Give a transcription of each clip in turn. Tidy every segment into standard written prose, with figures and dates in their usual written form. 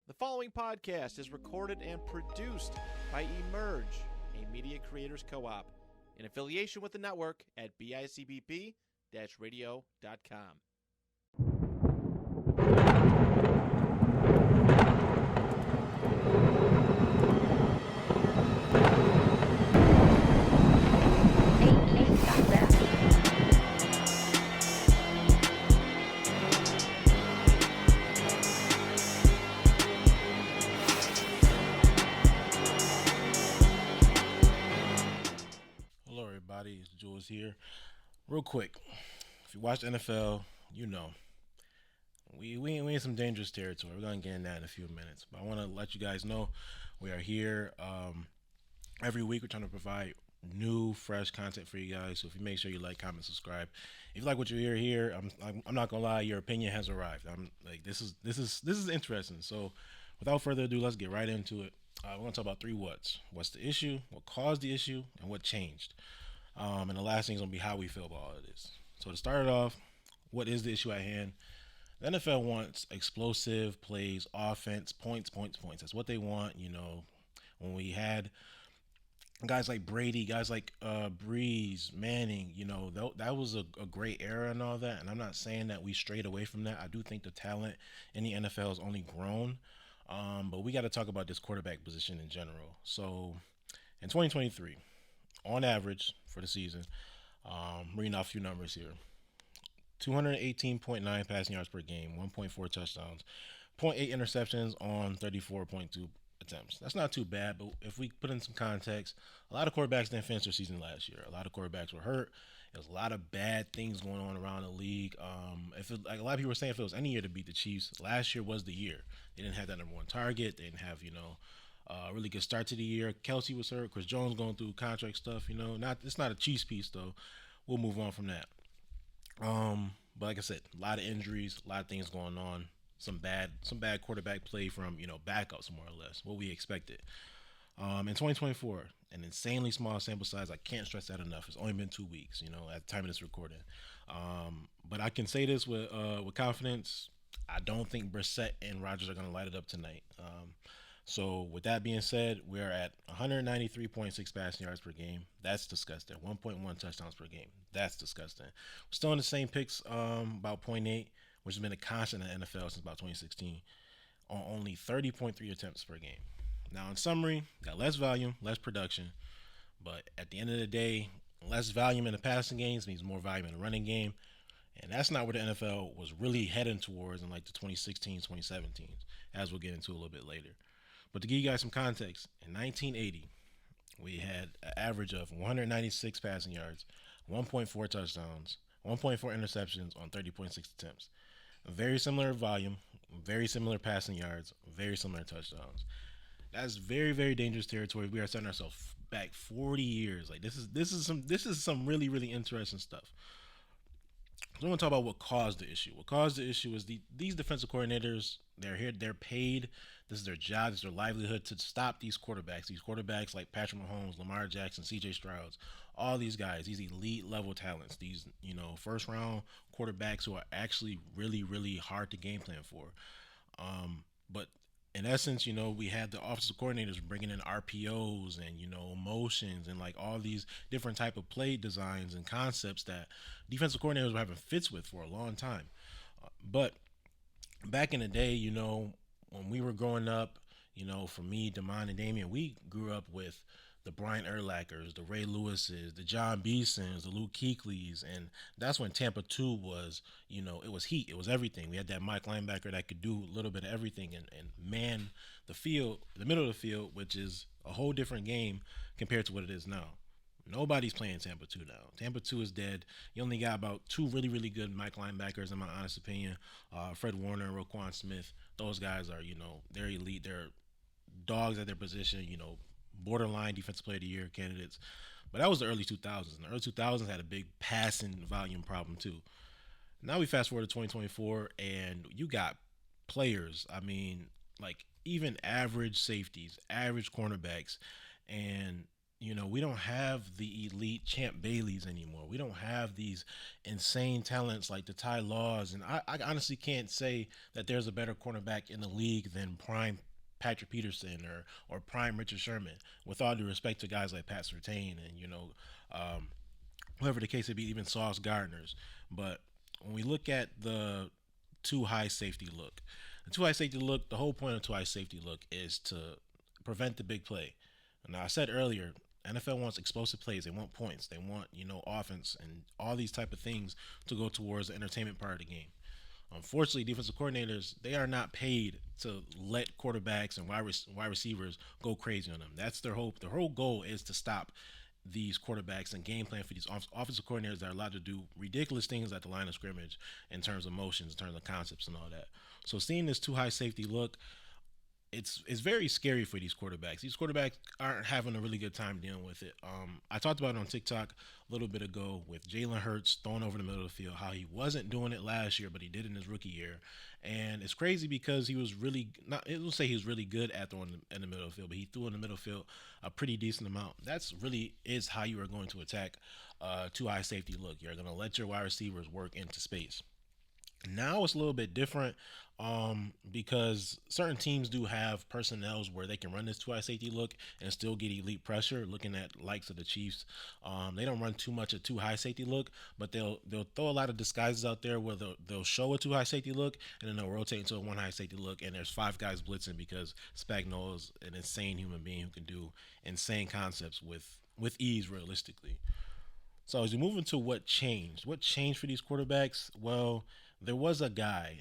The following podcast is recorded and produced by Emerge, a media creators co-op, in affiliation with the network at bicbp-radio.com. Hello everybody, it's Jules here. Real quick, if you watch the NFL, you know we in some dangerous territory. We're gonna get in that in a few minutes, but I want to let you guys know we are here every week. We're trying to provide new, fresh content for you guys. So if you make sure you like, comment, subscribe. If you like what you hear here, I'm not gonna lie, your opinion has arrived. I'm like this is interesting. So without further ado, let's get right into it. We're going to talk about three what's. What's the issue, what caused the issue, and what changed. And the last thing is going to be how we feel about all of this. So to start it off, what is the issue at hand? The NFL wants explosive plays, offense, points. That's what they want. You know, when we had guys like Brady, guys like Breeze, Manning, you know, that was a great era and all that. And I'm not saying that we strayed away from that. I do think the talent in the NFL has only grown. But we got to talk about this quarterback position in general. So in 2023, on average for the season, reading off a few numbers here, 218.9 passing yards per game, 1.4 touchdowns, 0.8 interceptions on 34.2 attempts. That's not too bad, but if we put in some context, a lot of quarterbacks didn't finish their season last year. A lot of quarterbacks were hurt. There was a lot of bad things going on around the league. Like a lot of people were saying, if it was any year to beat the Chiefs, last year was the year. They didn't have that number one target. They didn't have, a really good start to the year. 𝙗𝙗 was hurt. Chris Jones going through contract stuff. It's not a Chiefs piece though. We'll move on from that. But like I said, a lot of injuries, a lot of things going on. Some bad quarterback play from backups more or less what we expected. In 2024, an insanely small sample size. I can't stress that enough. It's only been 2 weeks, at the time of this recording. But I can say this with confidence. I don't think Brissett and Rodgers are going to light it up tonight. So with that being said, we're at 193.6 passing yards per game. That's disgusting. 1.1 touchdowns per game. That's disgusting. We're still in the same picks, about 0.8, which has been a constant in the NFL since about 2016, on only 30.3 attempts per game. Now, in summary, got less volume, less production, but at the end of the day, less volume in the passing games means more volume in the running game, and that's not where the NFL was really heading towards in like the 2016, 2017, as we'll get into a little bit later. But to give you guys some context, in 1980, we had an average of 196 passing yards, 1.4 touchdowns, 1.4 interceptions on 30.6 attempts. Very similar volume, very similar passing yards, very similar touchdowns. That's very, very dangerous territory. We are setting ourselves back 40 years. Like this is some really, really interesting stuff. So I'm going to talk about what caused the issue. What caused the issue is these defensive coordinators, they're paid. This is their job, this is their livelihood to stop these quarterbacks. These quarterbacks like Patrick Mahomes, Lamar Jackson, C.J. Stroud, all these guys, these elite level talents, these, first round quarterbacks who are actually really, really hard to game plan for. But in essence, we had the offensive coordinators bringing in RPOs and, motions and like all these different type of play designs and concepts that defensive coordinators were having fits with for a long time. But back in the day, when we were growing up, for me, Damon and Damian, we grew up with the Brian Urlachers, the Ray Lewises, the John Beesons, the Luke Kuechlys, and that's when Tampa 2 was, it was heat. It was everything. We had that Mike linebacker that could do a little bit of everything and man the field, the middle of the field, which is a whole different game compared to what it is now. Nobody's playing Tampa 2 now. Tampa 2 is dead. You only got about two really, really good Mike linebackers, in my honest opinion. Fred Warner and Roquan Smith. Those guys are, they're elite. They're dogs at their position, borderline defensive player of the year candidates. But that was the early 2000s. And the early 2000s had a big passing volume problem too. Now we fast forward to 2024 and you got players, like even average safeties, average cornerbacks, and we don't have the elite Champ Baileys anymore. We don't have these insane talents like the Ty Laws. And I honestly can't say that there's a better cornerback in the league than prime Patrick Peterson or prime Richard Sherman, with all due respect to guys like Pat Surtain and, whoever the case may be, even Sauce Gardner's. But when we look at the too high safety look, the whole point of too high safety look is to prevent the big play. Now, I said earlier, NFL wants explosive plays. They want points. They want, offense and all these type of things to go towards the entertainment part of the game. Unfortunately, defensive coordinators, they are not paid to let quarterbacks and wide receivers go crazy on them. That's their hope. Their whole goal is to stop these quarterbacks and game plan for these offensive coordinators that are allowed to do ridiculous things at the line of scrimmage in terms of motions, in terms of concepts and all that. So seeing this too high safety look, it's very scary for these quarterbacks. These quarterbacks aren't having a really good time dealing with it. I talked about it on TikTok a little bit ago with Jalen Hurts throwing over the middle of the field, how he wasn't doing it last year, but he did in his rookie year. And it's crazy because he was really not, it will say he was really good at throwing in the middle of the field, but he threw in the middle of the field a pretty decent amount. That's really is how you are going to attack too high safety look. You're going to let your wide receivers work into space. Now it's a little bit different because certain teams do have personnels where they can run this too high safety look and still get elite pressure. Looking at likes of the Chiefs, they don't run too much a too high safety look, but they'll throw a lot of disguises out there where they'll show a too high safety look and then they'll rotate into a one high safety look, and there's five guys blitzing because Spagnuolo is an insane human being who can do insane concepts with ease realistically. So as we move into what changed for these quarterbacks, well, there was a guy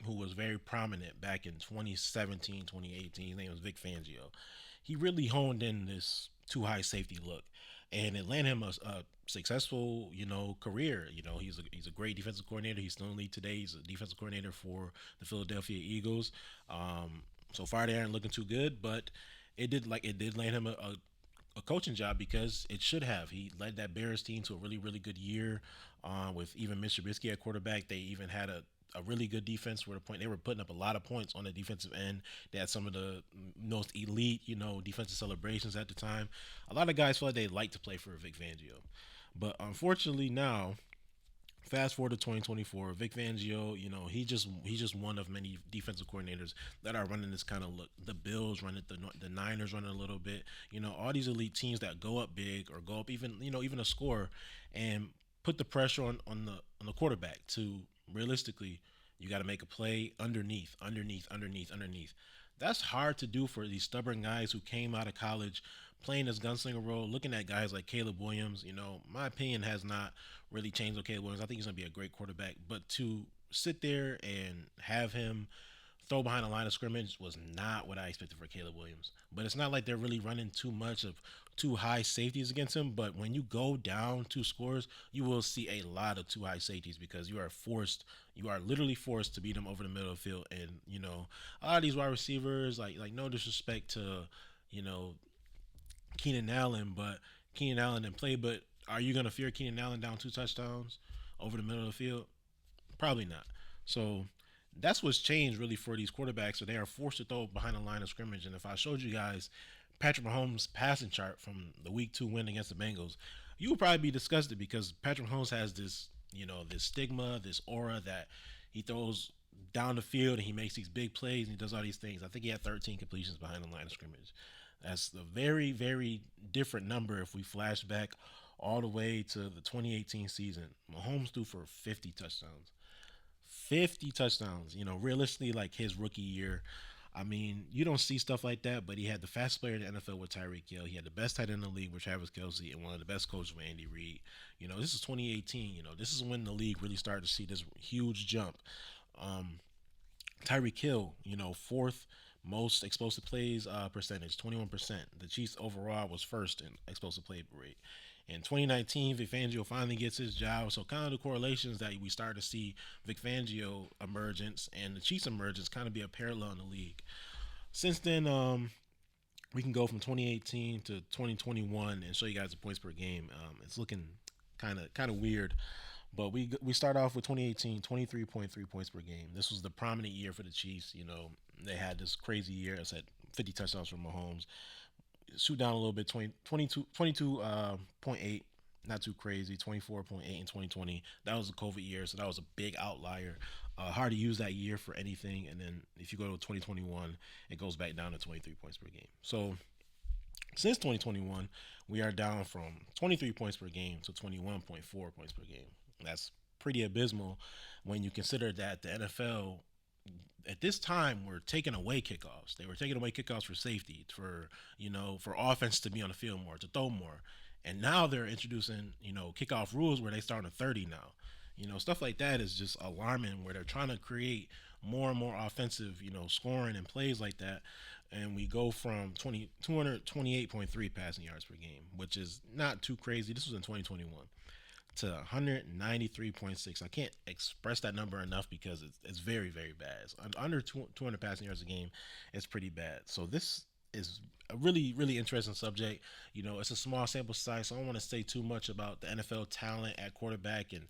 who was very prominent back in 2017, 2018. His name was Vic Fangio. He really honed in this too high safety look, and it landed him a successful, career. He's a great defensive coordinator. He's still in the league today. He's a defensive coordinator for the Philadelphia Eagles. So far they aren't looking too good, but it did land him a coaching job because it should have. He led that Bears team to a really, really good year with even Mitch Trubisky at quarterback. They even had a really good defense where they were putting up a lot of points on the defensive end. They had some of the most elite, defensive celebrations at the time. A lot of guys felt like they'd like to play for Vic Fangio. But unfortunately now, fast forward to 2024, Vic Fangio, he's just one of many defensive coordinators that are running this kind of look. The Bills run it, the Niners run it a little bit. All these elite teams that go up big or go up even a score and put the pressure on the quarterback to realistically, you got to make a play underneath. That's hard to do for these stubborn guys who came out of college playing this gunslinger role, looking at guys like Caleb Williams. My opinion has not really changed on Caleb Williams. I think he's going to be a great quarterback. But to sit there and have him throw behind the line of scrimmage was not what I expected for Caleb Williams. But it's not like they're really running too much of too high safeties against him. But when you go down 2 scores, you will see a lot of too high safeties because you are literally forced to beat them over the middle of the field. And, a lot of these wide receivers, like no disrespect to, Keenan Allen, but Keenan Allen didn't play. But are you going to fear Keenan Allen down 2 touchdowns over the middle of the field? Probably not. So that's what's changed really for these quarterbacks. So they are forced to throw behind the line of scrimmage. And if I showed you guys Patrick Mahomes' passing chart from the Week 2 win against the Bengals, you would probably be disgusted because Patrick Mahomes has this, this stigma, this aura that he throws down the field and he makes these big plays and he does all these things. I think he had 13 completions behind the line of scrimmage. That's a very, very different number if we flash back all the way to the 2018 season. Mahomes threw for 50 touchdowns. 50 touchdowns, realistically, like his rookie year. I mean, you don't see stuff like that, but he had the fastest player in the NFL with Tyreek Hill. He had the best tight end in the league with Travis Kelce and one of the best coaches with Andy Reid. This is 2018. This is when the league really started to see this huge jump. Tyreek Hill, 4th most explosive plays percentage, 21%. The Chiefs overall was 1st in explosive play rate. In 2019, Vic Fangio finally gets his job. So kind of the correlations that we start to see Vic Fangio emergence and the Chiefs emergence kind of be a parallel in the league. Since then, we can go from 2018 to 2021 and show you guys the points per game. It's looking kind of weird. But we start off with 2018, 23.3 points per game. This was the prominent year for the Chiefs. They had this crazy year. I said 50 touchdowns from Mahomes. shoot down a little bit, 22.8, not too crazy, 24.8 in 2020. That was a COVID year, so that was a big outlier. Hard to use that year for anything. And then if you go to 2021, it goes back down to 23 points per game. So since 2021, we are down from 23 points per game to 21.4 points per game. That's pretty abysmal when you consider that the NFL at this time were taking away kickoffs. They were taking away kickoffs for safety, for offense to be on the field more, to throw more. And now they're introducing, kickoff rules where they start on 30 now. Stuff like that is just alarming, where they're trying to create more and more offensive, scoring and plays like that. And we go from 228.3 passing yards per game, which is not too crazy. This was in 2021, to 193.6. I can't express that number enough because it's very, very bad. It's under 200 passing yards a game. It's pretty bad. So this is a really, really interesting subject. It's a small sample size, so I don't want to say too much about the NFL talent at quarterback. And,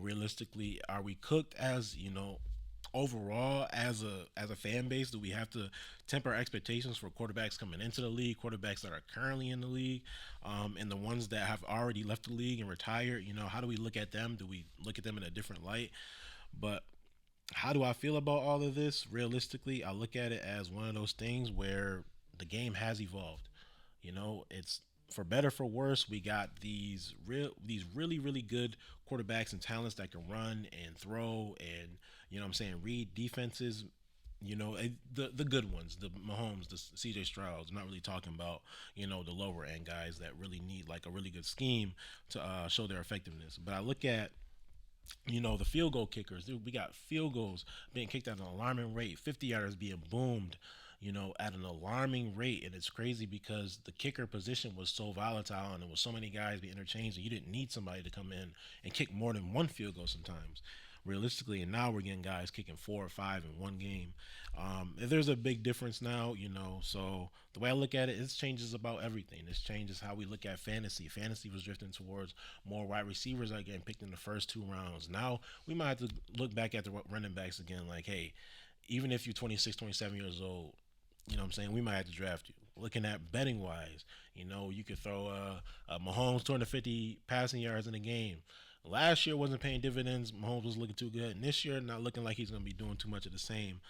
realistically, are we cooked as, overall as a fan base? Do we have to temper expectations for quarterbacks coming into the league, quarterbacks that are currently in the league, and the ones that have already left the league and retired? How do we look at them? Do we look at them in a different light? But how do I feel about all of this? Realistically, I look at it as one of those things where the game has evolved. It's for better, for worse. We got these really, really good quarterbacks and talents that can run and throw and, read defenses. The good ones, the Mahomes, the CJ Strouds. I'm not really talking about, the lower end guys that really need like a really good scheme to show their effectiveness. But I look at, the field goal kickers. Dude, we got field goals being kicked at an alarming rate, 50 yarders being boomed, at an alarming rate. And it's crazy because the kicker position was so volatile and there was so many guys being interchanged that you didn't need somebody to come in and kick more than one field goal sometimes, realistically. And now we're getting guys kicking 4 or 5 in one game. There's a big difference now, so the way I look at it, it changes about everything. This changes how we look at fantasy. Fantasy was drifting towards more wide receivers that are getting picked in the first 2 rounds. Now we might have to look back at the running backs again, like, hey, even if you're 26, 27 years old, we might have to draft you. Looking at betting wise, you could throw a Mahomes 250 passing yards in a game. Last year wasn't paying dividends. Mahomes was looking too good. And this year, not looking like he's going to be doing too much of the same.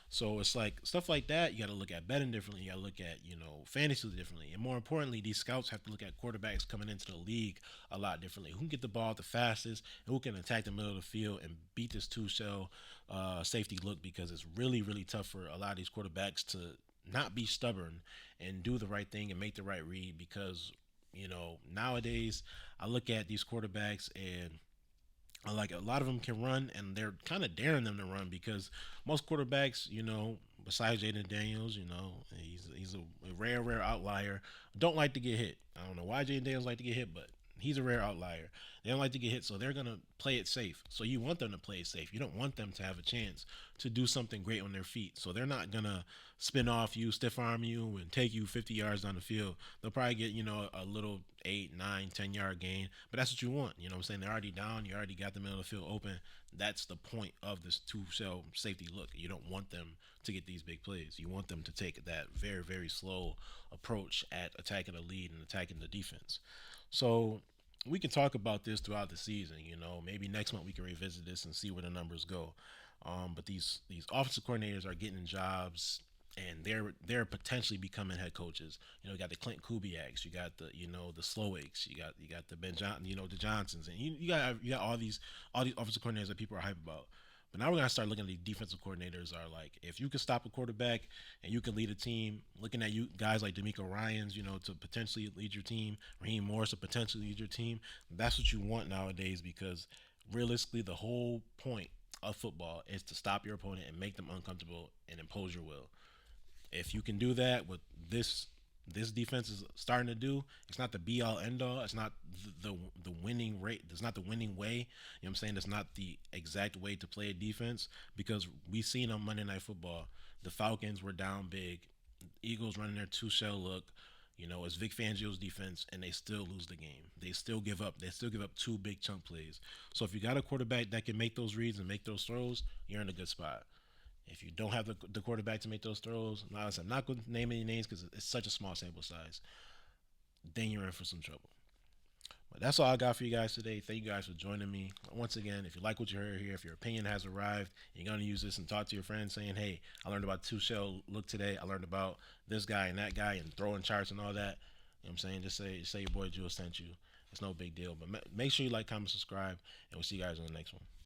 So it's like stuff like that. You got to look at betting differently. You got to look at, fantasy differently. And more importantly, these scouts have to look at quarterbacks coming into the league a lot differently. Who can get the ball the fastest and who can attack the middle of the field and beat this two-shell safety look, because it's really, really tough for a lot of these quarterbacks to not be stubborn and do the right thing and make the right read. Because, nowadays I look at these quarterbacks and like a lot of them can run, and they're kind of daring them to run, because most quarterbacks, besides Jaden Daniels, he's a rare outlier, don't like to get hit. I don't know why Jaden Daniels like to get hit, but he's a rare outlier. They don't like to get hit, so they're going to play it safe. So you want them to play it safe. You don't want them to have a chance to do something great on their feet. So they're not going to spin off you, stiff arm you, and take you 50 yards down the field. They'll probably get, a little 8, 9, 10-yard gain. But that's what you want. They're already down. You already got the middle of the field open. That's the point of this two-shell safety look. You don't want them to get these big plays. You want them to take that very, very slow approach at attacking the lead and attacking the defense. So we can talk about this throughout the season. Maybe next month we can revisit this and see where the numbers go. But these offensive coordinators are getting jobs, and they're potentially becoming head coaches. You got the Clint Kubiaks, you got the the Slowiks, you got the Ben John, the Johnsons, and you got all these offensive coordinators that people are hyped about. But now we're gonna start looking at the defensive coordinators. Are like, if you could stop a quarterback and you can lead a team, looking at you guys like D'Amico Ryans, to potentially lead your team, Raheem Morris to potentially lead your team. That's what you want nowadays, because realistically, the whole point of football is to stop your opponent and make them uncomfortable and impose your will. If you can do that, what this defense is starting to do, it's not the be all end all. It's not the winning rate. It's not the winning way. It's not the exact way to play a defense, because we seen on Monday Night Football, the Falcons were down big, Eagles running their two-shell look. It's Vic Fangio's defense, and they still lose the game. They still give up. They still give up 2 big chunk plays. So if you got a quarterback that can make those reads and make those throws, you're in a good spot. If you don't have the quarterback to make those throws, I'm not going to name any names because it's such a small sample size, then you're in for some trouble. But that's all I got for you guys today. Thank you guys for joining me. Once again, if you like what you heard here, if your opinion has arrived, you're going to use this and talk to your friends saying, hey, I learned about 𝗏𝗏 look today. I learned about this guy and that guy and throwing charts and all that. You know what I'm saying? Just say your boy Jules sent you. It's no big deal. But make sure you like, comment, subscribe, and we'll see you guys on the next one.